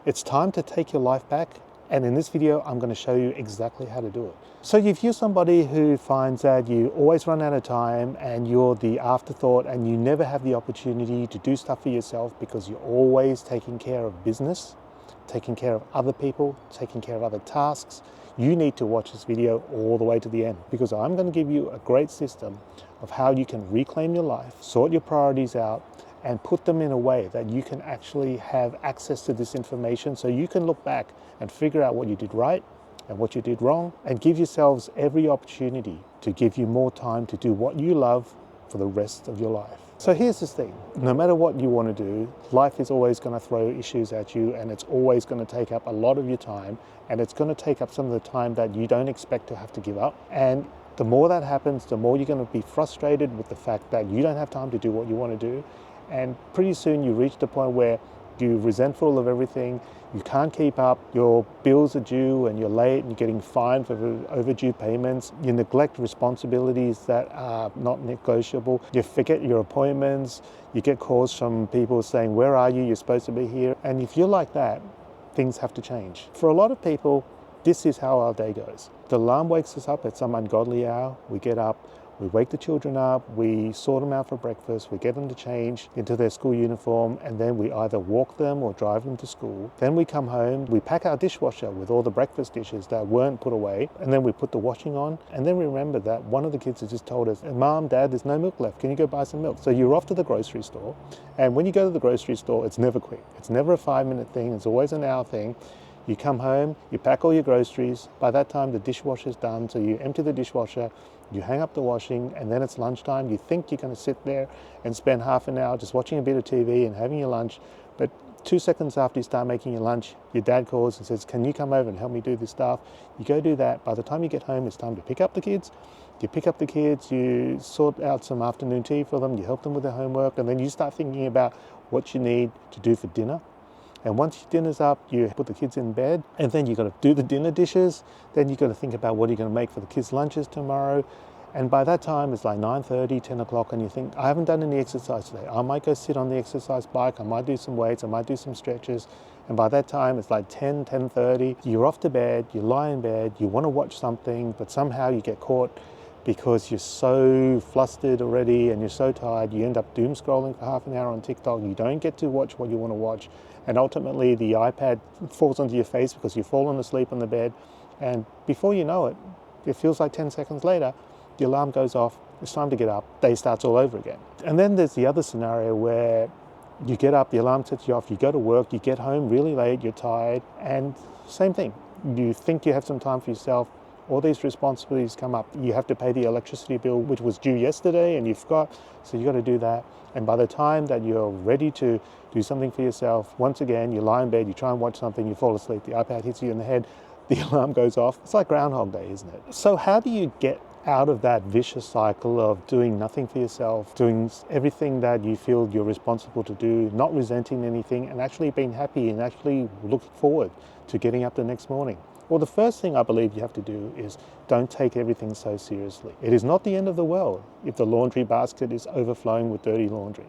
It's time to take your life back, and in this video I'm going to show you exactly how to do it. So if you're somebody who finds that you always run out of time and you're the afterthought and you never have the opportunity to do stuff for yourself because you're always taking care of business, taking care of other people, taking care of other tasks, you need to watch this video all the way to the end, because I'm going to give you a great system of how you can reclaim your life, sort your priorities out, and put them in a way that you can actually have access to this information so you can look back and figure out what you did right and what you did wrong, and give yourselves every opportunity to give you more time to do what you love for the rest of your life. So here's this thing, no matter what you want to do, life is always going to throw issues at you, and it's always going to take up a lot of your time, and it's going to take up some of the time that you don't expect to have to give up. And the more that happens, the more you're going to be frustrated with the fact that you don't have time to do what you want to do. And pretty soon you reach the point where you're resentful of everything, you can't keep up, your bills are due and you're late and you're getting fined for overdue payments, you neglect responsibilities that are not negotiable, you forget your appointments, you get calls from people saying, where are you, you're supposed to be here. And if you're like that, things have to change. For a lot of people, this is how our day goes. The alarm wakes us up at some ungodly hour, we get up, we wake the children up, we sort them out for breakfast, we get them to change into their school uniform, and then we either walk them or drive them to school. Then we come home, we pack our dishwasher with all the breakfast dishes that weren't put away, and then we put the washing on, and then we remember that one of the kids has just told us, Mom, Dad, there's no milk left, can you go buy some milk? So you're off to the grocery store, and when you go to the grocery store, it's never quick. It's never a 5-minute thing, it's always an hour thing. You come home, you pack all your groceries, by that time the dishwasher's done, so you empty the dishwasher, you hang up the washing, and then it's lunchtime. You think you're going to sit there and spend half an hour just watching a bit of TV and having your lunch, but 2 seconds after you start making your lunch, your dad calls and says, can you come over and help me do this stuff? You go do that. By the time you get home, it's time to pick up the kids. You pick up the kids, you sort out some afternoon tea for them, you help them with their homework, and then you start thinking about what you need to do for dinner. And once your dinner's up, you put the kids in bed, and then you've got to do the dinner dishes. Then you've got to think about what you're going to make for the kids' lunches tomorrow. And by that time, it's like 9:30, 10 o'clock, and you think, I haven't done any exercise today. I might go sit on the exercise bike, I might do some weights, I might do some stretches. And by that time, it's like 10, 10:30. You're off to bed, you lie in bed, you want to watch something, but somehow you get caught because you're so flustered already and you're so tired, you end up doom scrolling for half an hour on TikTok, you don't get to watch what you want to watch, and ultimately the iPad falls onto your face because you've fallen asleep on the bed, and before you know it, it feels like 10 seconds later, the alarm goes off, it's time to get up, day starts all over again. And then there's the other scenario where you get up, the alarm sets you off, you go to work, you get home really late, you're tired, and same thing, you think you have some time for yourself, all these responsibilities come up. You have to pay the electricity bill, which was due yesterday, and you forgot, so you got to do that. And by the time that you're ready to do something for yourself, once again, you lie in bed, you try and watch something, you fall asleep, the iPad hits you in the head, the alarm goes off. It's like Groundhog Day, isn't it? So how do you get out of that vicious cycle of doing nothing for yourself, doing everything that you feel you're responsible to do, not resenting anything, and actually being happy and actually looking forward to getting up the next morning? Well, the first thing I believe you have to do is don't take everything so seriously. It is not the end of the world if the laundry basket is overflowing with dirty laundry.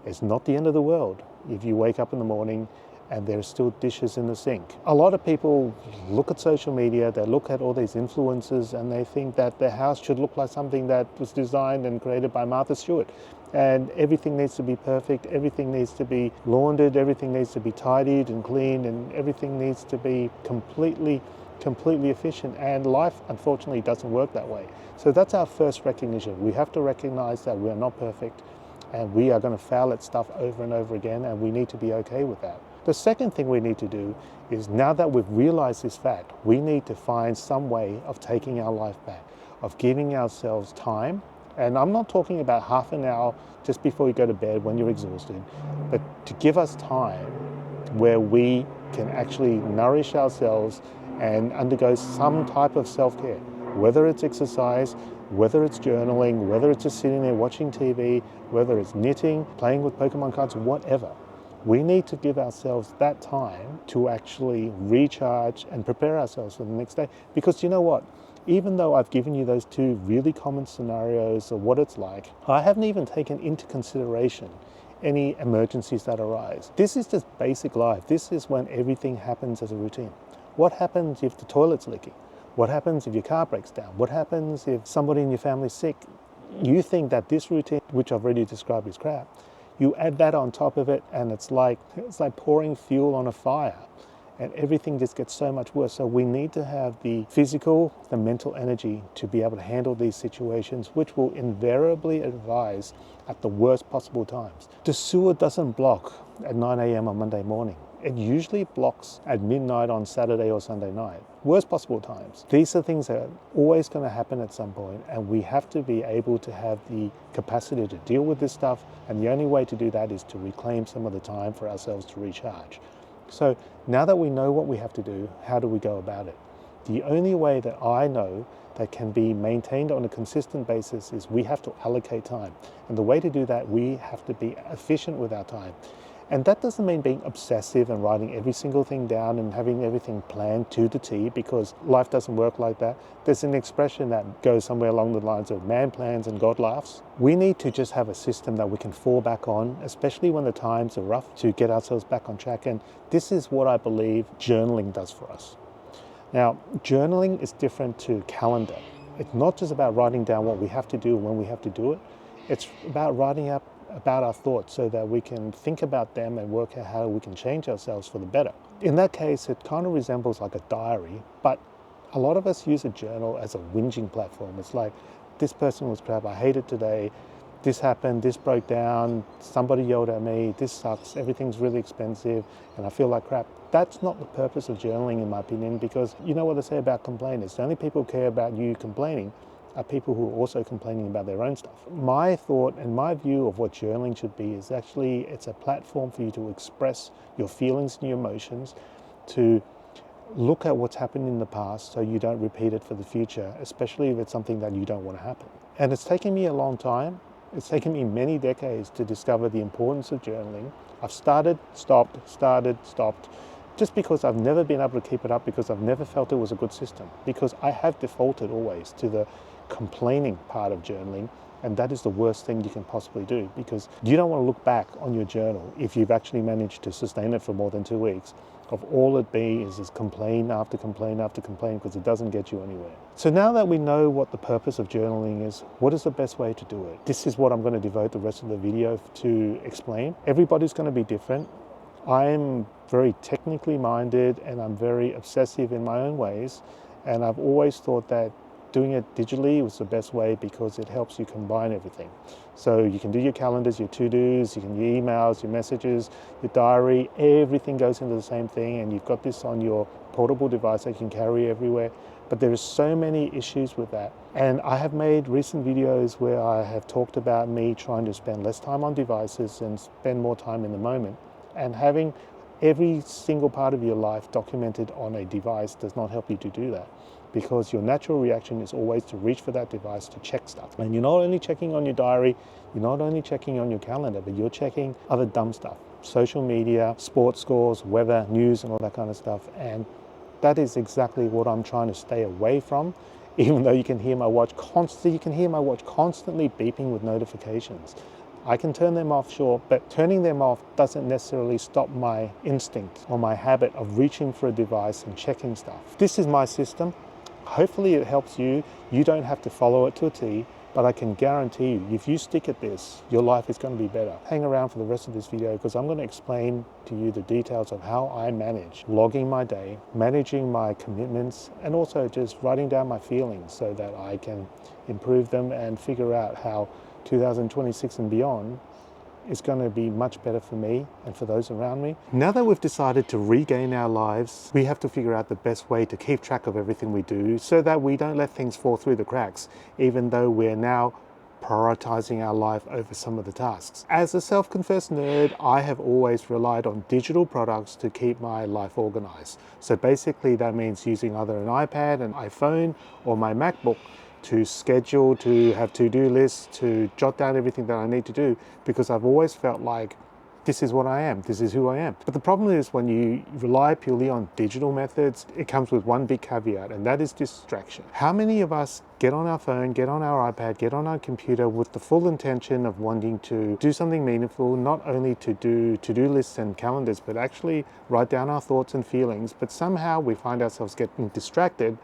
It's not the end of the world if you wake up in the morning and there's still dishes in the sink. A lot of people look at social media, they look at all these influencers, and they think that their house should look like something that was designed and created by Martha Stewart. And everything needs to be perfect, everything needs to be laundered, everything needs to be tidied and cleaned, and everything needs to be completely efficient, and life unfortunately doesn't work that way. So that's our first recognition. We have to recognize that we're not perfect and we are going to fail at stuff over and over again, and we need to be okay with that. The second thing we need to do is, now that we've realized this fact, we need to find some way of taking our life back, of giving ourselves time. And I'm not talking about half an hour just before you go to bed when you're exhausted, but to give us time where we can actually nourish ourselves and undergo some type of self-care, whether it's exercise, whether it's journaling, whether it's just sitting there watching TV, whether it's knitting, playing with Pokemon cards, whatever. We need to give ourselves that time to actually recharge and prepare ourselves for the next day. Because you know what? Even though I've given you those two really common scenarios of what it's like, I haven't even taken into consideration any emergencies that arise. This is just basic life. This is when everything happens as a routine. What happens if the toilet's leaking? What happens if your car breaks down? What happens if somebody in your family's sick? You think that this routine, which I've already described is crap, you add that on top of it and it's like pouring fuel on a fire, and everything just gets so much worse. So we need to have the physical, the mental energy to be able to handle these situations, which will invariably arise at the worst possible times. The sewer doesn't block at 9 a.m. on Monday morning. It usually blocks at midnight on Saturday or Sunday night. Worst possible times. These are things that are always going to happen at some point, and we have to be able to have the capacity to deal with this stuff, and the only way to do that is to reclaim some of the time for ourselves to recharge. So now that we know what we have to do, how do we go about it? The only way that I know that can be maintained on a consistent basis is we have to allocate time. And the way to do that, we have to be efficient with our time. And that doesn't mean being obsessive and writing every single thing down and having everything planned to the T, because life doesn't work like that. There's an expression that goes somewhere along the lines of man plans and God laughs. We need to just have a system that we can fall back on, especially when the times are rough, to get ourselves back on track. And this is what I believe journaling does for us. Now, journaling is different to calendar. It's not just about writing down what we have to do and when we have to do it. It's about writing up about our thoughts so that we can think about them and work out how we can change ourselves for the better. In that case, it kind of resembles like a diary, but a lot of us use a journal as a whinging platform. It's like, this person was crap, I hate it today, this happened, this broke down, somebody yelled at me, this sucks, everything's really expensive, and I feel like crap. That's not the purpose of journaling, in my opinion, because you know what they say about complainers. The only people who care about you complaining are people who are also complaining about their own stuff. My thought and my view of what journaling should be is actually it's a platform for you to express your feelings and your emotions, to look at what's happened in the past so you don't repeat it for the future, especially if it's something that you don't want to happen. And it's taken me a long time. It's taken me many decades to discover the importance of journaling. I've started, stopped, just because I've never been able to keep it up, because I've never felt it was a good system, because I have defaulted always to the complaining part of journaling, and that is the worst thing you can possibly do, because you don't want to look back on your journal if you've actually managed to sustain it for more than 2 weeks of all it be is complain after complain after complain, because it doesn't get you anywhere. So now that we know what the purpose of journaling is, what is the best way to do it? This is what I'm going to devote the rest of the video to explain. Everybody's going to be different. I'm very technically minded and I'm very obsessive in my own ways, and I've always thought that doing it digitally was the best way because it helps you combine everything. So you can do your calendars, your to-dos, you can do your emails, your messages, your diary, everything goes into the same thing, and you've got this on your portable device that you can carry everywhere. But there are so many issues with that. And I have made recent videos where I have talked about me trying to spend less time on devices and spend more time in the moment. And having every single part of your life documented on a device does not help you to do that, because your natural reaction is always to reach for that device to check stuff. And you're not only checking on your diary, you're not only checking on your calendar, but you're checking other dumb stuff, social media, sports scores, weather, news, and all that kind of stuff. And that is exactly what I'm trying to stay away from, even though you can hear my watch constantly beeping with notifications. I can turn them off, sure, but turning them off doesn't necessarily stop my instinct or my habit of reaching for a device and checking stuff. This is my system. Hopefully it helps you. You don't have to follow it to a T, but I can guarantee you, if you stick at this, your life is going to be better. Hang around for the rest of this video, because I'm going to explain to you the details of how I manage logging my day, managing my commitments, and also just writing down my feelings so that I can improve them and figure out how 2026 and beyond is going to be much better for me and for those around me. Now that we've decided to regain our lives, we have to figure out the best way to keep track of everything we do so that we don't let things fall through the cracks, even though we're now prioritizing our life over some of the tasks. As a self-confessed nerd, I have always relied on digital products to keep my life organized. So basically that means using either an iPad, an iPhone, or my MacBook to schedule, to have to-do lists, to jot down everything that I need to do, because I've always felt like this is what I am, this is who I am. But the problem is when you rely purely on digital methods, it comes with one big caveat, and that is distraction. How many of us get on our phone, get on our iPad, get on our computer with the full intention of wanting to do something meaningful, not only to do to-do lists and calendars, but actually write down our thoughts and feelings, but somehow we find ourselves getting distracted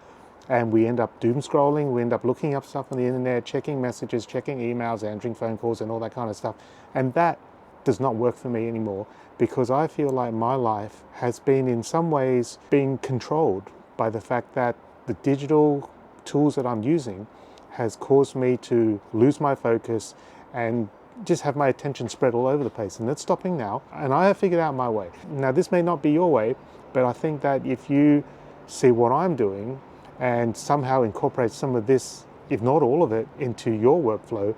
and we end up doom scrolling, we end up looking up stuff on the internet, checking messages, checking emails, answering phone calls and all that kind of stuff. And that does not work for me anymore, because I feel like my life has been in some ways being controlled by the fact that the digital tools that I'm using has caused me to lose my focus and just have my attention spread all over the place. And it's stopping now, and I have figured out my way. Now, this may not be your way, but I think that if you see what I'm doing and somehow incorporate some of this, if not all of it, into your workflow,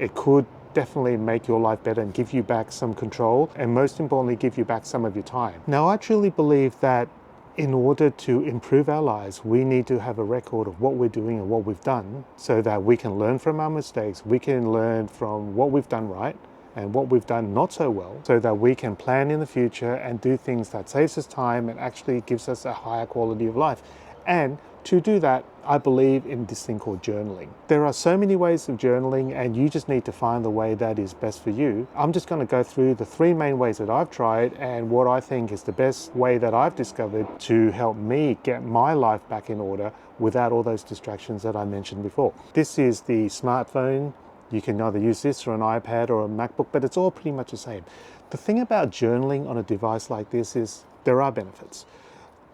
it could definitely make your life better and give you back some control, and most importantly, give you back some of your time. Now, I truly believe that in order to improve our lives, we need to have a record of what we're doing and what we've done, so that we can learn from our mistakes, we can learn from what we've done right and what we've done not so well, so that we can plan in the future and do things that saves us time and actually gives us a higher quality of life. And to do that, I believe in this thing called journaling. There are so many ways of journaling, and you just need to find the way that is best for you. I'm just going to go through the 3 main ways that I've tried and what I think is the best way that I've discovered to help me get my life back in order without all those distractions that I mentioned before. This is the smartphone. You can either use this or an iPad or a MacBook, but it's all pretty much the same. The thing about journaling on a device like this is there are benefits.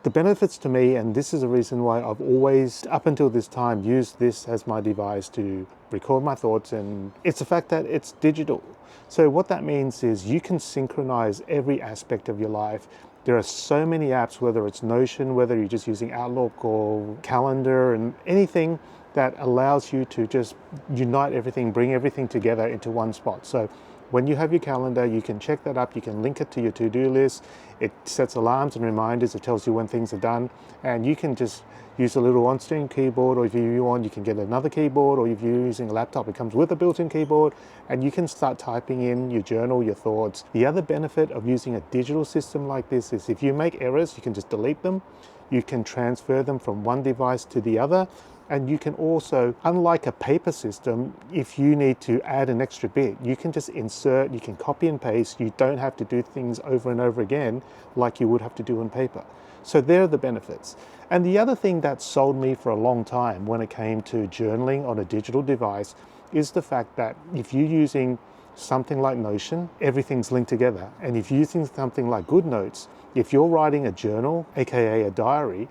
The benefits to me, and this is the reason why I've always, up until this time, used this as my device to record my thoughts, and it's the fact that it's digital. So what that means is you can synchronize every aspect of your life. There are so many apps, whether it's Notion, whether you're just using Outlook or Calendar, and anything that allows you to just unite everything, bring everything together into one spot. So when you have your calendar, you can check that up, you can link it to your to-do list. It sets alarms and reminders, it tells you when things are done, and you can just use a little on-screen keyboard, or if you want, you can get another keyboard, or if you're using a laptop, it comes with a built-in keyboard, and you can start typing in your journal, your thoughts. The other benefit of using a digital system like this is if you make errors, you can just delete them. You can transfer them from one device to the other. And you can also, unlike a paper system, if you need to add an extra bit, you can just insert, you can copy and paste. You don't have to do things over and over again like you would have to do on paper. So there are the benefits. And the other thing that sold me for a long time when it came to journaling on a digital device is the fact that if you're using something like Notion, everything's linked together. And if you're using something like GoodNotes, if you're writing a journal, aka a diary,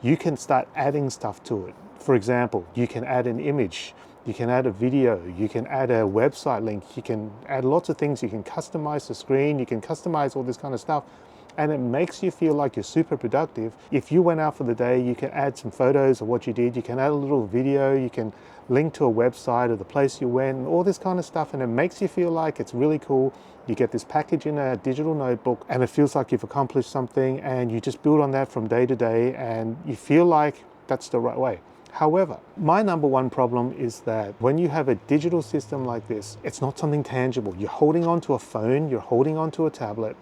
you can start adding stuff to it. For example, you can add an image, you can add a video, you can add a website link, you can add lots of things, you can customize the screen, you can customize all this kind of stuff, and it makes you feel like you're super productive. If you went out for the day, you can add some photos of what you did, you can add a little video, you can link to a website of the place you went, and all this kind of stuff, and it makes you feel like it's really cool. You get this package in a digital notebook, and it feels like you've accomplished something, and you just build on that from day to day, and you feel like that's the right way. However, my number one problem is that when you have a digital system like this, it's not something tangible. You're holding onto a phone, you're holding onto a tablet.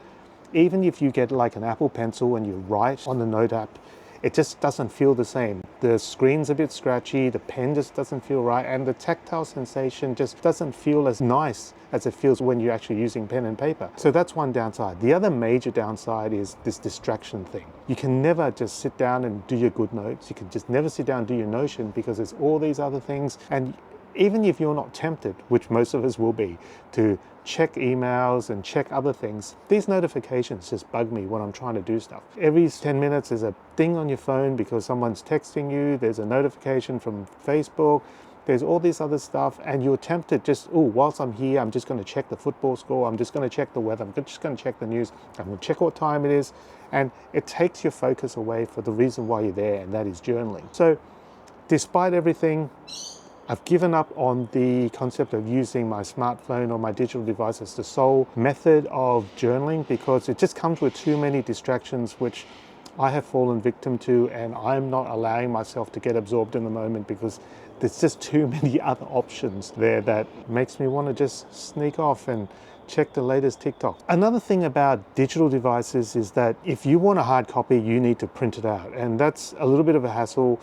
Even if you get like an Apple Pencil and you write on the Note app, it just doesn't feel the same. The screen's a bit scratchy, the pen just doesn't feel right, and the tactile sensation just doesn't feel as nice as it feels when you're actually using pen and paper. So that's one downside. The other major downside is this distraction thing. You can never just sit down and do your GoodNotes. You can just never sit down and do your Notion because there's all these other things. And even if you're not tempted, which most of us will be, to check emails and check other things, these notifications just bug me when I'm trying to do stuff. Every 10 minutes there's a ding on your phone because someone's texting you, there's a notification from Facebook, there's all this other stuff, and you're tempted just, whilst I'm here, I'm just going to check the football score, I'm just going to check the weather, I'm just going to check the news, I'm going to check what time it is, and it takes your focus away for the reason why you're there, and that is journaling. So despite everything, I've given up on the concept of using my smartphone or my digital device as the sole method of journaling because it just comes with too many distractions, which I have fallen victim to, and I'm not allowing myself to get absorbed in the moment because there's just too many other options there that makes me want to just sneak off and check the latest TikTok. Another thing about digital devices is that if you want a hard copy, you need to print it out. And that's a little bit of a hassle.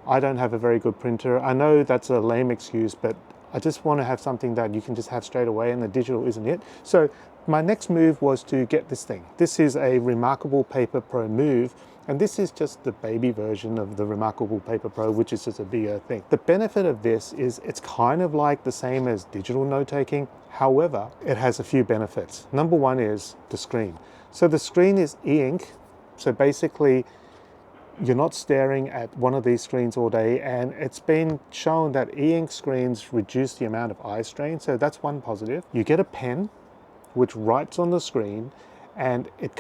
I don't have a very good printer. I know that's a lame excuse, but I just want to have something that you can just have straight away, and the digital isn't it. So my next move was to get this thing. This is a reMarkable Paper Pro Move, and this is just the baby version of the reMarkable Paper Pro, which is just a bigger thing. The benefit of this is it's kind of like the same as digital note-taking. However, it has a few benefits. Number one is the screen. So the screen is e-ink. So basically, you're not staring at one of these screens all day, and it's been shown that e-ink screens reduce the amount of eye strain, so that's one positive. You get a pen which writes on the screen, and it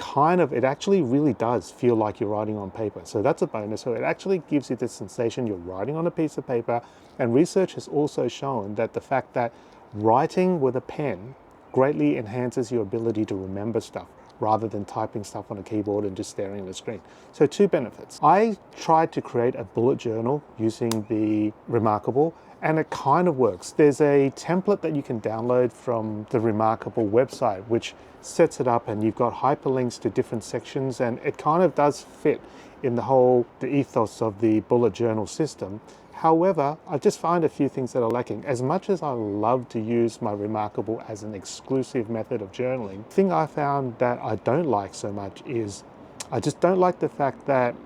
actually really does feel like you're writing on paper, so that's a bonus. So it actually gives you the sensation you're writing on a piece of paper, and research has also shown that the fact that writing with a pen greatly enhances your ability to remember stuff, rather than typing stuff on a keyboard and just staring at the screen. So two benefits. I tried to create a bullet journal using the reMarkable, and it kind of works. There's a template that you can download from the reMarkable website, which sets it up, and you've got hyperlinks to different sections, and it kind of does fit in the ethos of the bullet journal system. However, I just find a few things that are lacking. As much as I love to use my reMarkable as an exclusive method of journaling, the thing I found that I don't like so much is I just don't like the fact that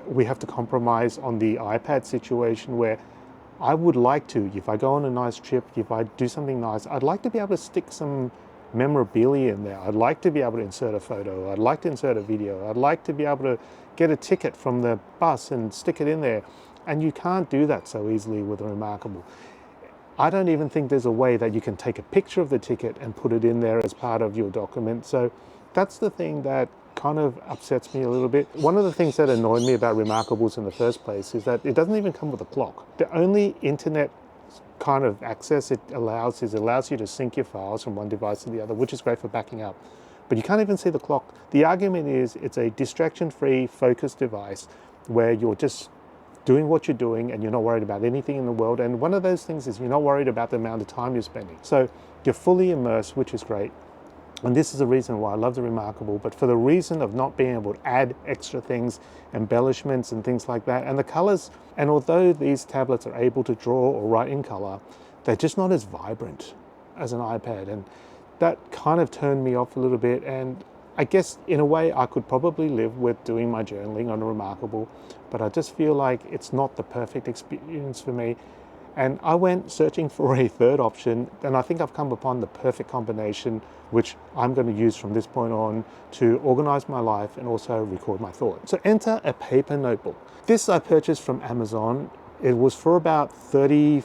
we have to compromise on the iPad situation, where I would like to, if I go on a nice trip, if I do something nice, I'd like to be able to stick some memorabilia in there. I'd like to be able to insert a photo. I'd like to insert a video. I'd like to be able to get a ticket from the bus and stick it in there. And you can't do that so easily with reMarkable. I don't even think there's a way that you can take a picture of the ticket and put it in there as part of your document. So that's the thing that kind of upsets me a little bit. One of the things that annoyed me about reMarkables in the first place is that it doesn't even come with a clock. The only internet kind of access it allows you to sync your files from one device to the other, which is great for backing up. But you can't even see the clock. The argument is it's a distraction-free, focused device where you're just doing what you're doing and you're not worried about anything in the world. And one of those things is you're not worried about the amount of time you're spending. So you're fully immersed, which is great. And this is the reason why I love the reMarkable, but for the reason of not being able to add extra things, embellishments and things like that. And the colors, and although these tablets are able to draw or write in color, they're just not as vibrant as an iPad. And that kind of turned me off a little bit. And I guess in a way I could probably live with doing my journaling on a reMarkable, but I just feel like it's not the perfect experience for me. And I went searching for a third option, and I think I've come upon the perfect combination, which I'm going to use from this point on to organize my life and also record my thoughts. So enter a paper notebook. This I purchased from Amazon. It was for about $35,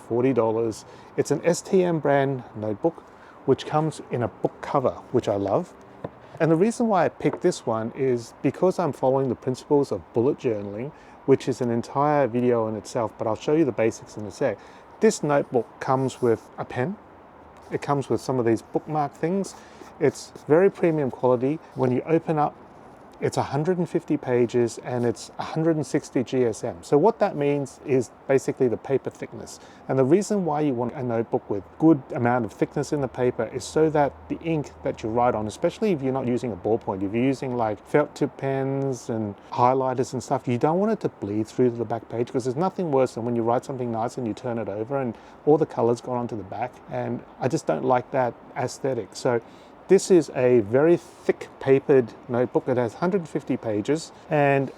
$40. It's an STM brand notebook, which comes in a book cover, which I love. And the reason why I picked this one is because I'm following the principles of bullet journaling, which is an entire video in itself, but I'll show you the basics in a sec. This notebook comes with a pen. It comes with some of these bookmark things. It's very premium quality. When you open up, it's 150 pages and it's 160 GSM. So what that means is basically the paper thickness. And the reason why you want a notebook with good amount of thickness in the paper is so that the ink that you write on, especially if you're not using a ballpoint, if you're using like felt tip pens and highlighters and stuff, you don't want it to bleed through to the back page, because there's nothing worse than when you write something nice and you turn it over and all the colors go onto the back. And I just don't like that aesthetic. So this is a very thick papered notebook. It has 150 pages and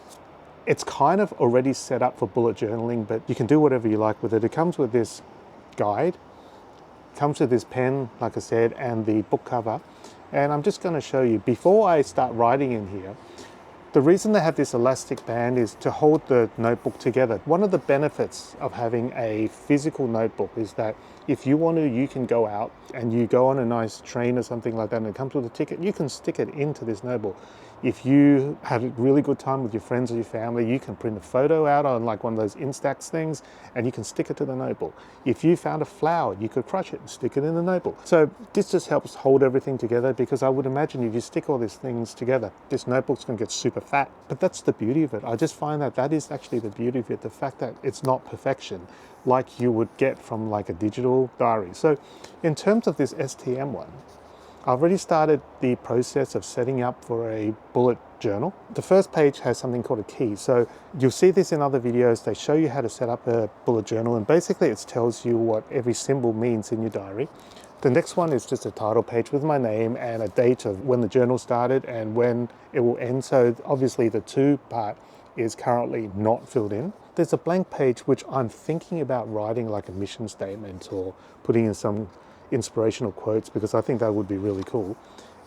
it's kind of already set up for bullet journaling, but you can do whatever you like with it. It comes with this guide, comes with this pen, like I said, and the book cover. And I'm just going to show you, before I start writing in here, the reason they have this elastic band is to hold the notebook together. One of the benefits of having a physical notebook is that if you want to, you can go out and you go on a nice train or something like that and it comes with a ticket, you can stick it into this notebook. If you had a really good time with your friends or your family, you can print a photo out on like one of those Instax things and you can stick it to the notebook. If you found a flower, you could crush it and stick it in the notebook. So this just helps hold everything together, because I would imagine if you stick all these things together, this notebook's going to get super fat. But that's the beauty of it. I just find that that is actually the beauty of it, the fact that it's not perfection like you would get from like a digital diary. So in terms of this STM one, I've already started the process of setting up for a bullet journal. The first page has something called a key. So you'll see this in other videos. They show you how to set up a bullet journal, and basically it tells you what every symbol means in your diary. The next one is just a title page with my name and a date of when the journal started and when it will end. So obviously the two part is currently not filled in. There's a blank page which I'm thinking about writing like a mission statement or putting in some inspirational quotes, because I think that would be really cool.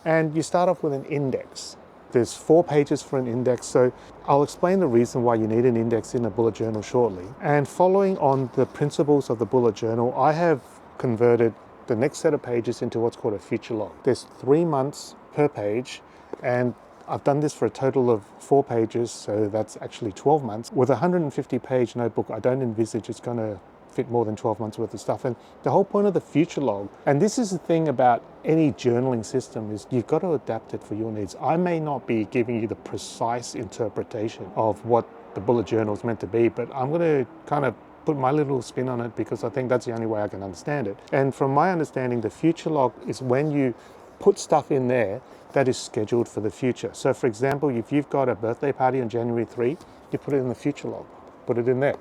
And you start off with an index. There's 4 pages for an index, so I'll explain the reason why you need an index in a bullet journal shortly. And following on the principles of the bullet journal, I have converted the next set of pages into what's called a future log. There's 3 months per page, and I've done this for a total of 4 pages, so that's actually 12 months. With a 150-page notebook, I don't envisage it's going to fit more than 12 months worth of stuff. And the whole point of the future log, and this is the thing about any journaling system, is you've got to adapt it for your needs. I may not be giving you the precise interpretation of what the bullet journal is meant to be, but I'm going to kind of put my little spin on it because I think that's the only way I can understand it. And from my understanding, the future log is when you put stuff in there that is scheduled for the future. So for example, if you've got a birthday party on January 3, you put it in the future log, put it in there.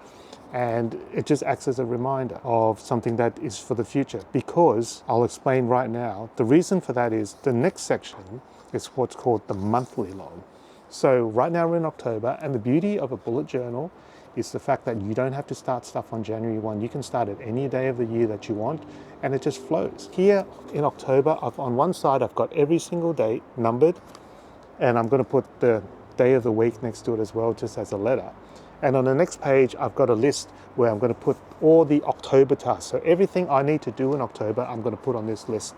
And it just acts as a reminder of something that is for the future. Because I'll explain right now, the reason for that is the next section is what's called the monthly log. So right now we're in October, and the beauty of a bullet journal is the fact that you don't have to start stuff on January 1. You can start at any day of the year that you want, and it just flows. Here in October, on one side, I've got every single date numbered, and I'm going to put the day of the week next to it as well, just as a letter. And on the next page, I've got a list where I'm going to put all the October tasks. So everything I need to do in October, I'm going to put on this list.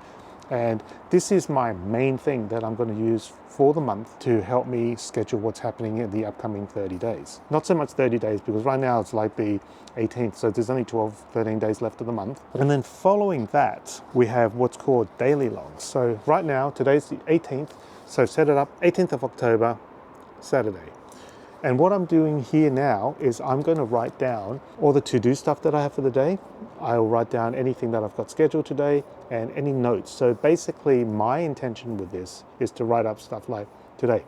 And this is my main thing that I'm going to use for the month to help me schedule what's happening in the upcoming 30 days. Not so much 30 days, because right now it's like the 18th, so there's only 12, 13 days left of the month. And then following that, we have what's called daily logs. So right now, today's the 18th, so set it up, 18th of October, Saturday. And what I'm doing here now is I'm going to write down all the to-do stuff that I have for the day. I'll write down anything that I've got scheduled today and any notes. So basically my intention with this is to write up stuff like, today,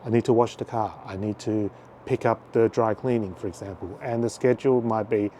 I need to wash the car. I need to pick up the dry cleaning, for example. And the schedule might be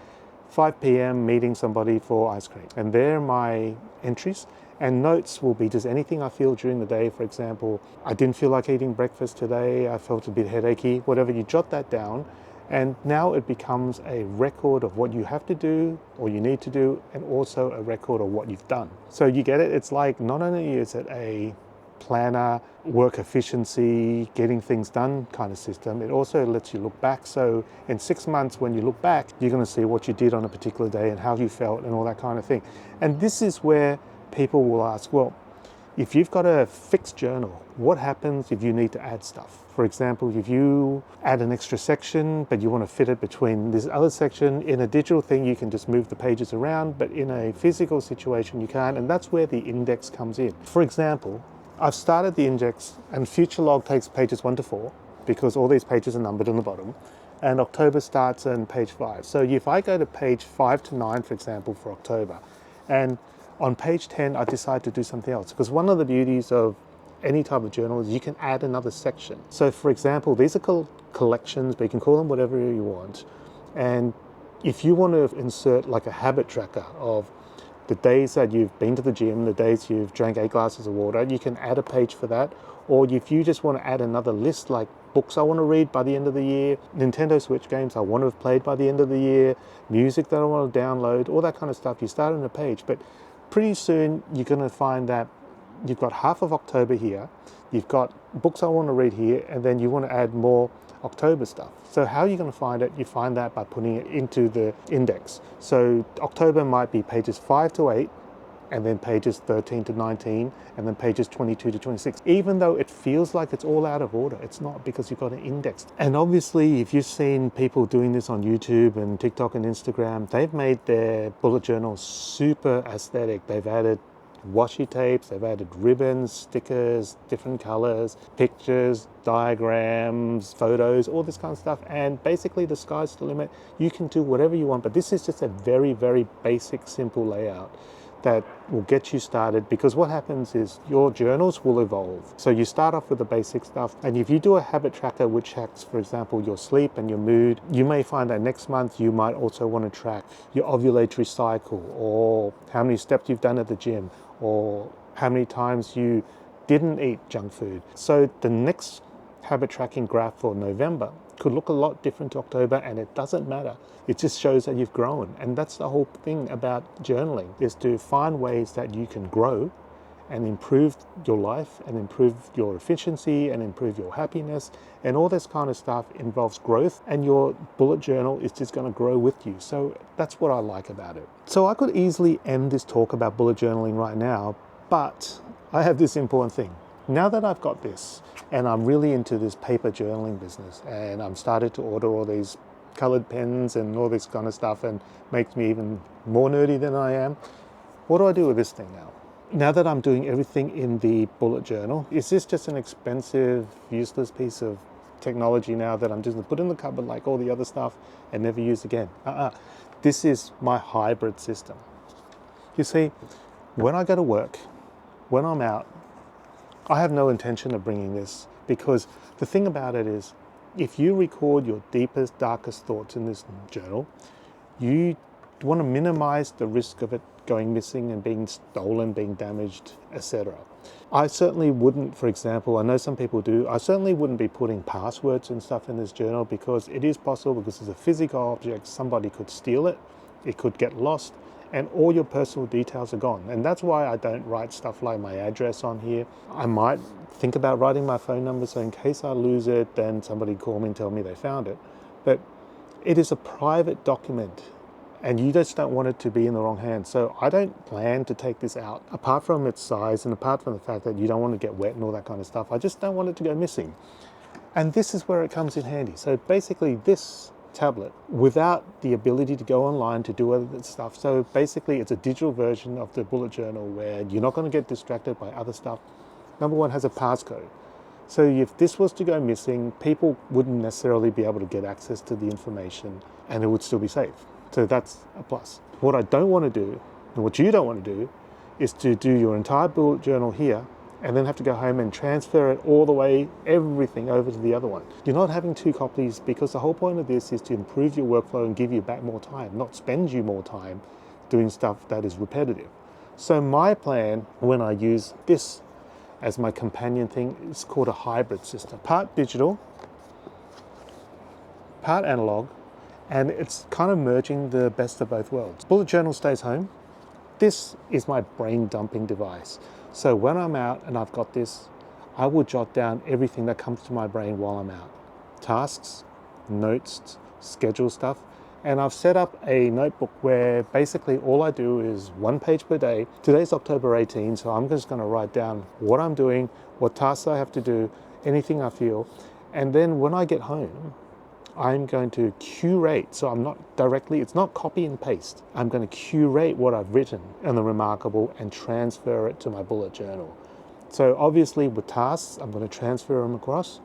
5 p.m. meeting somebody for ice cream. And they're my entries. And notes will be just anything I feel during the day. For example, I didn't feel like eating breakfast today, I felt a bit headachy, whatever. You jot that down, and now it becomes a record of what you have to do or you need to do, and also a record of what you've done. So you get it? It's like, not only is it a planner, work efficiency, getting things done kind of system, it also lets you look back. So in 6 months, when you look back, you're going to see what you did on a particular day and how you felt and all that kind of thing. And this is where people will ask, well, if you've got a fixed journal, what happens if you need to add stuff? For example, if you add an extra section, but you want to fit it between this other section, in a digital thing, you can just move the pages around, but in a physical situation, you can't. And that's where the index comes in. For example, I've started the index, and future log takes pages 1 to 4, because all these pages are numbered on the bottom, and October starts on page 5. So if I go to page 5 to 9, for example, for October, and on page 10, I decide to do something else, because one of the beauties of any type of journal is you can add another section. So for example, these are collections, but you can call them whatever you want. And if you want to insert like a habit tracker of the days that you've been to the gym, the days you've drank 8 glasses of water, you can add a page for that. Or if you just want to add another list, like books I want to read by the end of the year, Nintendo Switch games I want to have played by the end of the year, music that I want to download, all that kind of stuff, you start on a page. But pretty soon you're going to find that you've got half of October here, you've got books I want to read here, and then you want to add more October stuff. So how are you going to find it? You find that by putting it into the index. So October might be pages 5 to 8, and then pages 13 to 19, and then pages 22 to 26. Even though it feels like it's all out of order, it's not, because you've got it indexed. And obviously, if you've seen people doing this on YouTube and TikTok and Instagram, they've made their bullet journals super aesthetic. They've added washi tapes, they've added ribbons, stickers, different colors, pictures, diagrams, photos, all this kind of stuff. And basically the sky's the limit. You can do whatever you want, but this is just a very, very basic, simple layout that will get you started, because what happens is your journals will evolve. So you start off with the basic stuff, and if you do a habit tracker which tracks, for example, your sleep and your mood, you may find that next month you might also want to track your ovulatory cycle, or how many steps you've done at the gym, or how many times you didn't eat junk food. So the next habit tracking graph for November could look a lot different to October, and it doesn't matter. It just shows that you've grown. And that's the whole thing about journaling, is to find ways that you can grow and improve your life and improve your efficiency and improve your happiness, and all this kind of stuff involves growth, and your bullet journal is just going to grow with you. So that's what I like about it. So I could easily end this talk about bullet journaling right now, but I have this important thing. Now that I've got this, and I'm really into this paper journaling business, and I'm started to order all these colored pens and all this kind of stuff, and makes me even more nerdy than I am, what do I do with this thing now? Now that I'm doing everything in the bullet journal, is this just an expensive, useless piece of technology now that I'm just going to put in the cupboard like all the other stuff and never use again? This is my hybrid system. You see, when I go to work, when I'm out, I have no intention of bringing this, because the thing about it is, if you record your deepest, darkest thoughts in this journal, you want to minimize the risk of it going missing and being stolen, being damaged, etc. I certainly wouldn't, for example, I know some people do, I certainly wouldn't be putting passwords and stuff in this journal, because it is possible, because it's a physical object, somebody could steal it, it could get lost, and all your personal details are gone. And that's why I don't write stuff like my address on here. I might think about writing my phone number, so in case I lose it, then somebody call me and tell me they found it. But it is a private document, and you just don't want it to be in the wrong hands. So I don't plan to take this out, apart from its size and apart from the fact that you don't want to get wet and all that kind of stuff. I just don't want it to go missing. And this is where it comes in handy. So basically this tablet, without the ability to go online to do other stuff. So basically it's a digital version of the bullet journal where you're not going to get distracted by other stuff. Number one, has a passcode. So if this was to go missing, people wouldn't necessarily be able to get access to the information, and it would still be safe. So that's a plus. What I don't want to do, and what you don't want to do, is to do your entire bullet journal here and then have to go home and transfer it all the way, everything over to the other one. You're not having two copies, because the whole point of this is to improve your workflow and give you back more time, not spend you more time doing stuff that is repetitive. So my plan, when I use this as my companion thing, is called a hybrid system. Part digital, part analog, and it's kind of merging the best of both worlds. Bullet journal stays home. This is my brain dumping device. So when I'm out and I've got this, I will jot down everything that comes to my brain while I'm out. Tasks, notes, schedule stuff. And I've set up a notebook where basically all I do is 1 page per day. Today's October 18, so I'm just going to write down what I'm doing, what tasks I have to do, anything I feel. And then when I get home, I'm going to curate. So I'm not directly, it's not copy and paste. I'm going to curate what I've written in the reMarkable and transfer it to my bullet journal. So obviously with tasks, I'm going to transfer them across.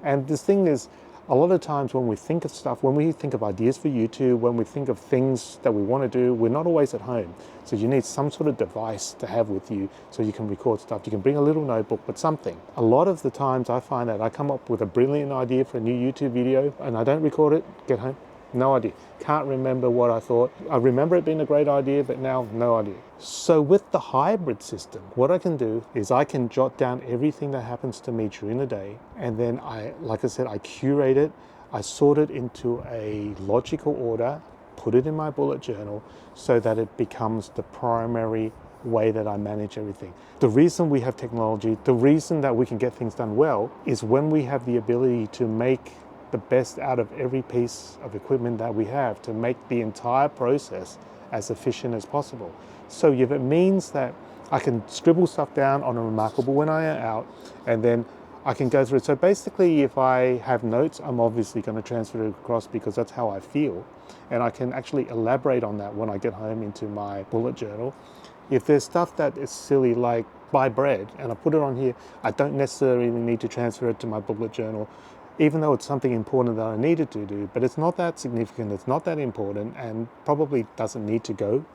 And this thing is, a lot of times when we think of stuff, when we think of ideas for YouTube, when we think of things that we want to do, we're not always at home. So you need some sort of device to have with you so you can record stuff. You can bring a little notebook, but something. A lot of the times I find that I come up with a brilliant idea for a new YouTube video and I don't record it, get home, no idea. Can't remember what I thought. I remember it being a great idea, but now no idea. So with the hybrid system, what I can do is I can jot down everything that happens to me during the day, and then like I said, I curate it, I sort it into a logical order, put it in my bullet journal so that it becomes the primary way that I manage everything. The reason we have technology, the reason that we can get things done well, is when we have the ability to make the best out of every piece of equipment that we have, to make the entire process as efficient as possible. So if it means that I can scribble stuff down on a reMarkable when I am out, and then I can go through it. So basically, if I have notes, I'm obviously going to transfer it across because that's how I feel. And I can actually elaborate on that when I get home into my bullet journal. If there's stuff that is silly, like buy bread, and I put it on here, I don't necessarily need to transfer it to my bullet journal, even though it's something important that I needed to do, but it's not that significant, it's not that important, and probably doesn't need to go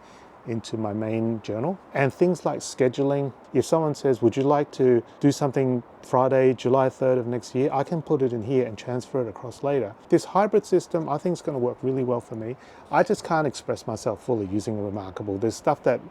into my main journal. And things like scheduling, if someone says, would you like to do something Friday, July 3rd of next year, I can put it in here and transfer it across later. This hybrid system, I think is going to work really well for me. I just can't express myself fully using reMarkable. There's stuff that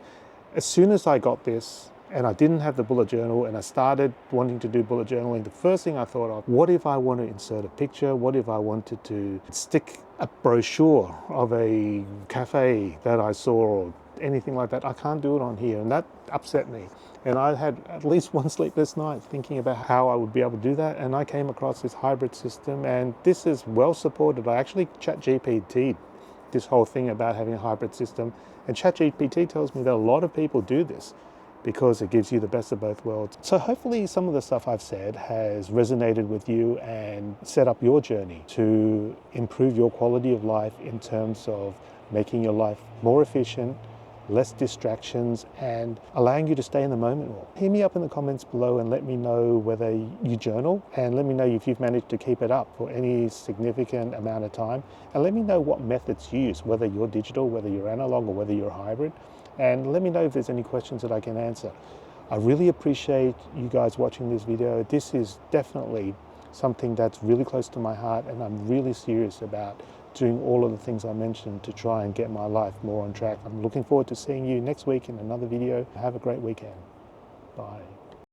as soon as I got this and I didn't have the bullet journal and I started wanting to do bullet journaling, the first thing I thought of, what if I want to insert a picture? What if I wanted to stick a brochure of a cafe that I saw or anything like that? I can't do it on here, and that upset me. And I had at least one sleepless night thinking about how I would be able to do that, and I came across this hybrid system, and this is well supported. I actually ChatGPT'd this whole thing about having a hybrid system, and ChatGPT tells me that a lot of people do this because it gives you the best of both worlds. So hopefully some of the stuff I've said has resonated with you and set up your journey to improve your quality of life in terms of making your life more efficient, less distractions, and allowing you to stay in the moment more. Hit me up in the comments below and let me know whether you journal, and let me know if you've managed to keep it up for any significant amount of time, and let me know what methods you use, whether you're digital, whether you're analog, or whether you're hybrid, and let me know if there's any questions that I can answer. I really appreciate you guys watching this video. This is definitely something that's really close to my heart, and I'm really serious about doing all of the things I mentioned to try and get my life more on track. I'm looking forward to seeing you next week in another video. Have a great weekend. Bye.